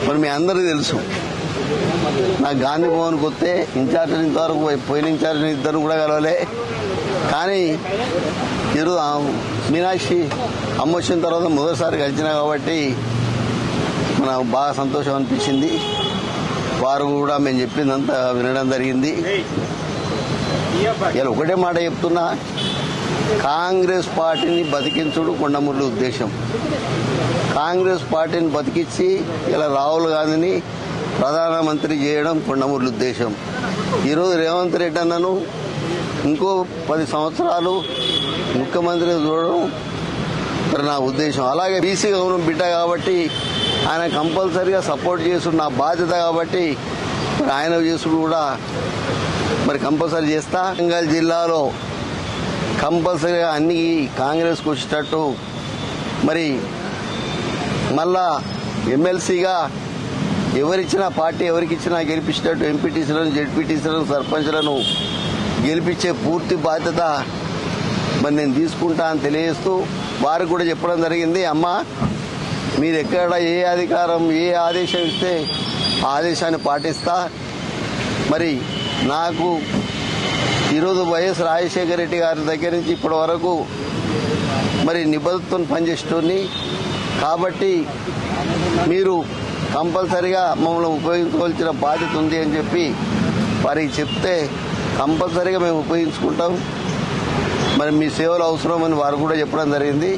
మరి మీ అందరికీ తెలుసు, నాకు గాంధీ భవన్కి వస్తే ఇన్ఛార్జ్ ఇంతవరకు పోయిన ఇన్ఛార్జ్ ఇద్దరు కూడా కలవలే. కానీ ఈరోజు మీనాక్షి అమ్మ వచ్చిన తర్వాత మొదటిసారి కలిసినా కాబట్టి నాకు బాగా సంతోషం అనిపించింది. వారు కూడా మేము చెప్పిందంతా వినడం జరిగింది. ఇలా ఒకటే మాట చెప్తున్నా, కాంగ్రెస్ పార్టీని బతికించుడు కొండమురళి ఉద్దేశం. కాంగ్రెస్ పార్టీని బతికించి ఇలా రాహుల్ గాంధీని ప్రధానమంత్రి చేయడం కొండమురళి ఉద్దేశం. ఈరోజు రేవంత్ రెడ్డి అన్నను ఇంకో 10 సంవత్సరాలు ముఖ్యమంత్రి చూడడం మరి నా ఉద్దేశం. అలాగే బీసీ గౌరవం బిడ్డ కాబట్టి ఆయన కంపల్సరీగా సపోర్ట్ చేసుడు నా బాధ్యత కాబట్టి మరి ఆయన చేసుడు కూడా మరి కంపల్సరీ చేస్తా. వరంగల్ జిల్లాలో కంపల్సరీగా అన్ని కాంగ్రెస్కి వచ్చేటట్టు మరి మళ్ళా ఎమ్మెల్సీగా ఎవరిచ్చినా పార్టీ ఎవరికిచ్చినా గెలిపించేటట్టు ఎంపీటీసీలను, జెడ్పీటీసీలను, సర్పంచ్లను గెలిపించే పూర్తి బాధ్యత మరి నేను తీసుకుంటా అని తెలియజేస్తూ వారికి కూడా చెప్పడం జరిగింది. అమ్మ, మీరు ఎక్కడ ఏ అధికారం ఏ ఆదేశం ఇస్తే ఆ ఆదేశాన్ని పాటిస్తా. మరి నాకు ఈరోజు వైఎస్ రాజశేఖర రెడ్డి గారి దగ్గర నుంచి ఇప్పటి వరకు మరి నిబద్ధతతో పనిచేస్తుంది కాబట్టి మీరు కంపల్సరీగా మమ్మల్ని ఉపయోగించుకోవాల్సిన బాధ్యత ఉంది అని చెప్పి వారికి చెప్తే కంపల్సరీగా మేము ఉపయోగించుకుంటాం. మరి మీ సేవలు అవసరం అని వారు కూడా చెప్పడం జరిగింది.